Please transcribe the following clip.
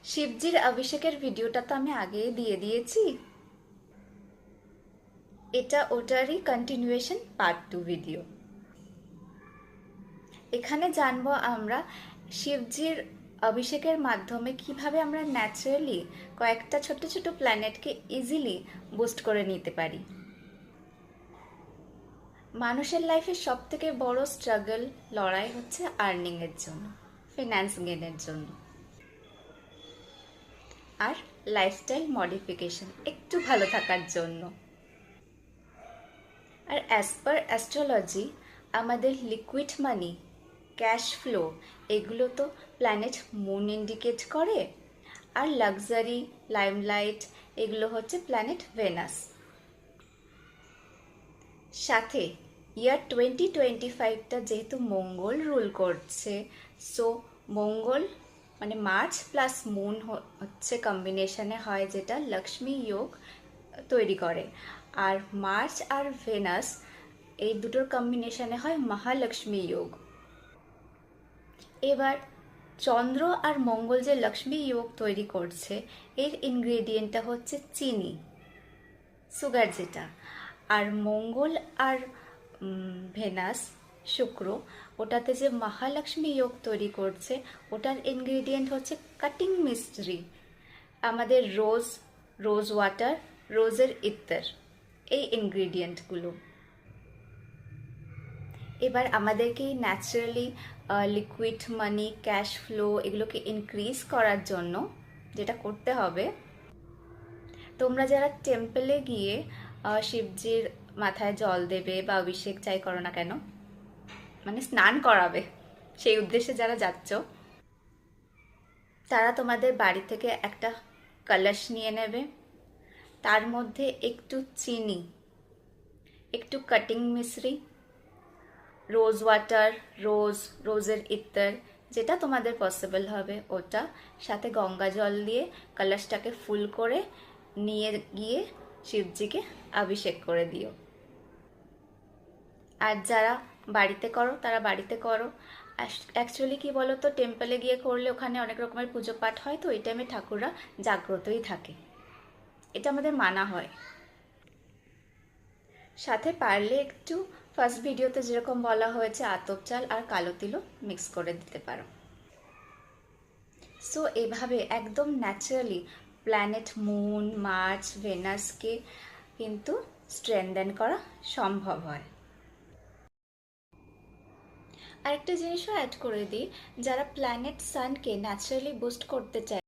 শিবজির অভিষেকের ভিডিওটা তো আমি আগেই দিয়ে দিয়েছি। এটা ওটারই কন্টিনিউয়েশন পার্ট 2 ভিডিও। এখানে জানবো আমরা শিবজির অভিষেকের মাধ্যমে কিভাবে আমরা ন্যাচারালি কয়েকটা ছোট ছোট প্ল্যানেটকে ইজিলি বুস্ট করে নিতে পারি। মানুষের লাইফে সব থেকে বড় স্ট্রাগল লড়াই হচ্ছে আর্নিং এর জন্য, ফিনান্স গেনের জন্য, আর লাইফস্টাইল মডিফিকেশন একটু ভালো থাকার জন্য। আর অ্যাজ পার অ্যাস্ট্রোলজি আমাদের লিকুইড মানি, ক্যাশ ফ্লো, এগুলো তো প্ল্যানেট মুন ইন্ডিকেট করে, আর লাক্সারি, লাইমলাইট, এগুলো হচ্ছে প্ল্যানেট ভেনাস। সাথে ইয়ার 2025টা যেহেতু মঙ্গল রুল করছে, সো মঙ্গল মানে মার্চ প্লাস মুন হচ্ছে কম্বিনেশনে হয়, যেটা লক্ষ্মী যোগ তৈরি করে। আর মার্চ আর ভেনাস এই দুটোর কম্বিনেশনে হয় মহালক্ষ্মী যোগ। এবার চন্দ্র আর মঙ্গল যে লক্ষ্মী যোগ তৈরি করছে, এর ইনগ্রেডিয়েন্টটা হচ্ছে চিনি, সুগার যেটা। আর মঙ্গল আর ভেনাস, শুক্র, ওটাতে যে মহালক্ষ্মী যোগ তৈরি করছে, ওটার ইনগ্রেডিয়েন্ট হচ্ছে কাটিং মিস্ট্রি, আমাদের রোজ, রোজ ওয়াটার, রোজের ইত্তর, এই ইনগ্রেডিয়েন্টগুলো। এবার আমাদেরকে naturally liquid money, cash flow, এগুলোকে ইনক্রিজ করার জন্য যেটা করতে হবে, তোমরা যারা টেম্পলে গিয়ে শিবজির মাথায় জল দেবে বা অভিষেক যাই করো না কেন, মানে স্নান করাবে, সেই উদ্দেশ্যে যারা যাচ্ছ, তারা তোমাদের বাড়ি থেকে একটা কলস নিয়ে নেবে। তার মধ্যে একটু চিনি, একটু কাটিং মিশ্রি, রোজ ওয়াটার, রোজের ইত্তর, যেটা তোমাদের পসিবল হবে ওটা, সাথে গঙ্গা জল দিয়ে কলসটাকে ফুল করে নিয়ে গিয়ে শিবজিকে অভিষেক করে দিও। আর যারা বাড়িতে করো তারা বাড়িতে করো। অ্যাকচুয়ালি কি বলো তো, টেম্পলে গিয়ে করলে ওখানে অনেক রকমের পুজো পাঠ হয়, তো ওই টাইমে ঠাকুররা জাগ্রতই থাকে, এটা আমাদের মানা হয়। সাথে পারলে একটু ফার্স্ট ভিডিওতে যেরকম বলা হয়েছে আতপ চাল আর কালো তিলও মিক্স করে দিতে পারো। সো এভাবে একদম ন্যাচারালি প্ল্যানেট মুন, মার্চ, ভেনাসকে কিন্তু স্ট্রেনদেন করা সম্ভব হয়। আরেকটা জিনিসও অ্যাড করে দিই, যারা প্ল্যানেট সানকে ন্যাচারালি বুস্ট করতে চায়,